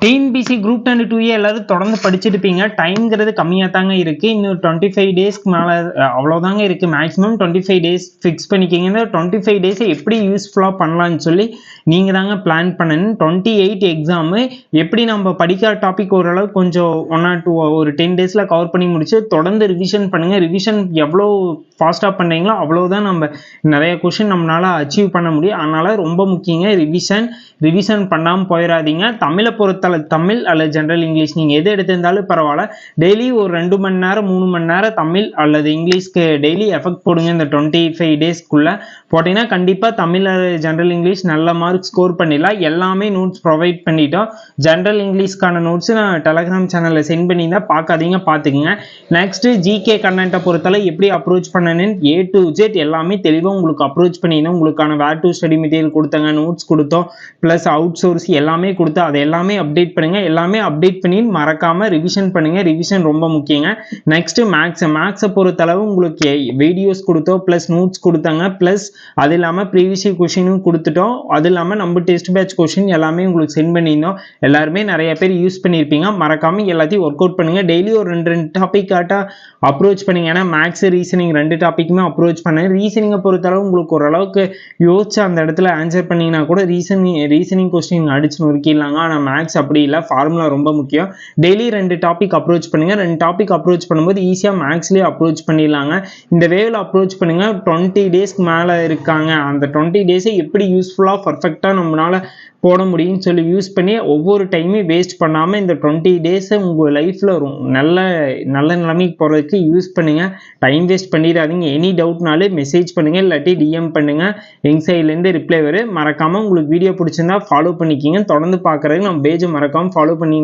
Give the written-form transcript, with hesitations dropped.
TNPSC group 2A எல்லாரும் தொடர்ந்து படிச்சிருப்பீங்க. டைம்ங்கிறது கம்மியாக தாங்க இருக்குது. இன்னும் 25 டேஸ்க்கு மேலே அவ்வளோதாங்க இருக்குது. மேக்ஸிமம் 25 டேஸ் ஃபிக்ஸ் பண்ணிக்கிங்க. இந்த 25 டேஸை எப்படி யூஸ்ஃபுல்லாக பண்ணலான்னு சொல்லி நீங்கள் தாங்க பிளான் பண்ணணும். 28 எக்ஸாமு எப்படி நம்ம படிக்கிற டாபிக் ஓரளவு கொஞ்சம் 1 or 2 ஒரு 10 டேஸில் கவர் பண்ணி முடிச்சு தொடர்ந்து ரிவிஷன் பண்ணுங்கள். ரிவிஷன் எவ்வளோ ஃபாஸ்ட்டாக பண்ணுறீங்களோ அவ்வளோதான் நம்ம நிறைய கொஷின் நம்மளால் அச்சீவ் பண்ண முடியும். அதனால் ரொம்ப முக்கியங்க ரிவிஷன் பண்ணாமல் போயிடாதீங்க. தமிழை தமிழ் அல்லது ஜென்ரல் இங்கிலீஷ் நீங்கள் எது எடுத்திருந்தாலும் பரவாயில்ல. டெய்லி ஒரு 2 மணி நேரம் 3 மணி நேரம் தமிழ் அல்லது இங்கிலீஷ்க்கு டெய்லி எஃபெக்ட் போடுங்க. இந்த 25 டேஸ்க்குள்ளே போட்டிங்கன்னா கண்டிப்பாக தமிழ் அல்லது ஜென்ரல் இங்கிலீஷ் நல்ல மார்க் ஸ்கோர் பண்ணிடலாம். எல்லாமே நோட்ஸ் ப்ரொவைட் பண்ணிட்டோம். ஜென்ரல் இங்கிலீஷ்க்கான நோட்ஸ் நான் டெலகிராம் சேனலில் சென்ட் பண்ணியிருந்தேன். பார்க்காதீங்க, பார்த்துக்குங்க. நெக்ஸ்ட்டு ஜிகே கண்டென்ட்டை பொறுத்தவரை எப்படி அப்ரோச் பண்ணணுன்னு A to Z எல்லாமே தெளிவாக உங்களுக்கு அப்ரோச் பண்ணிடணும். உங்களுக்கான வேர் டு ஸ்டடி மெட்டீரியல் கொடுத்தாங்க, நோட்ஸ் கொடுத்தோம், ப்ளஸ் அவுட் சோர்ஸ் எல்லாமே கொடுத்து அதை எல்லாமே அப்டேட் பண்ணுங்க. எல்லாமே அப்டேட் பண்ணி மறக்காம ரிவிஷன் பண்ணுங்க. ரிவிஷன் ரொம்ப முக்கியங்க. நெக்ஸ்ட் மேக்ஸை பொறுத்தளவு உங்களுக்கு வீடியோஸ் கொடுத்தோம், பிளஸ் நோட்ஸ் கொடுத்தாங்க, பிளஸ் அது இல்லாமல் ப்ரீவியஸ் கொஷினும் கொடுத்துட்டோம். அது இல்லாமல் நம்ம டெஸ்ட் பேட்ச் கொஷின் எல்லாமே உங்களுக்கு சென்ட் பண்ணியிருந்தோம். எல்லாருமே நிறைய பேர் யூஸ் பண்ணியிருப்பீங்க. மறக்காம எல்லாத்தையும் ஒர்க் அவுட் பண்ணுங்க. டெய்லி ஒரு 2 டாபிக் ஆட்டா அப்ரோச் பண்ணுங்க. ஏன்னா மேக்ஸ் ரீசனிங் 2 டாபிக்குமே அப்ரோச் பண்ணுங்க. ரீசனிங்கை பொறுத்தளவு உங்களுக்கு ஓரளவுக்கு யோசிச்சு அந்த இடத்துல ஆன்சர் பண்ணீங்கன்னா கூட ரீசனிங் கொஸ்டின் அடிச்சு நொறுக்கிடலாங்க. ஆனால் மேக்ஸ் அப்படி இல்லை, ஃபார்முலா ரொம்ப முக்கியம். டெய்லி 2 டாபிக் அப்ரோச் பண்ணுங்க. 2 டாபிக் அப்ரோச் பண்ணும்போது ஈஸியாக மேக்ஸ்லேயே அப்ரோச் பண்ணிடலாங்க. இந்த வேவில் அப்ரோச் பண்ணுங்க. 20 டேஸ்க்கு மேலே இருக்காங்க. அந்த 20 டேஸை எப்படி யூஸ்ஃபுல்லாக பர்ஃபெக்டாக நம்மளால போட முடியும்னு சொல்லி யூஸ் பண்ணி ஒவ்வொரு டைமையும் வேஸ்ட் பண்ணாமல் இந்த 20 டேஸை உங்கள் லைஃப்பில் நல்ல நிலைமைக்கு போகிறதுக்கு யூஸ் பண்ணுங்க. டைம் வேஸ்ட் பண்ணிடாதீங்க. எனி டவுட்னாலே மெசேஜ் பண்ணுங்க, இல்லாட்டி டிஎம் பண்ணுங்க. எங்கள் சைட்லேருந்து ரிப்ளை வரும். மறக்காமல் உங்களுக்கு வீடியோ பிடிச்சிருந்தா ஃபாலோ பண்ணிக்கிங்க. தொடர்ந்து பார்க்குறதுக்கு நம்ம பேஜை மறக்காமல் ஃபாலோ பண்ணி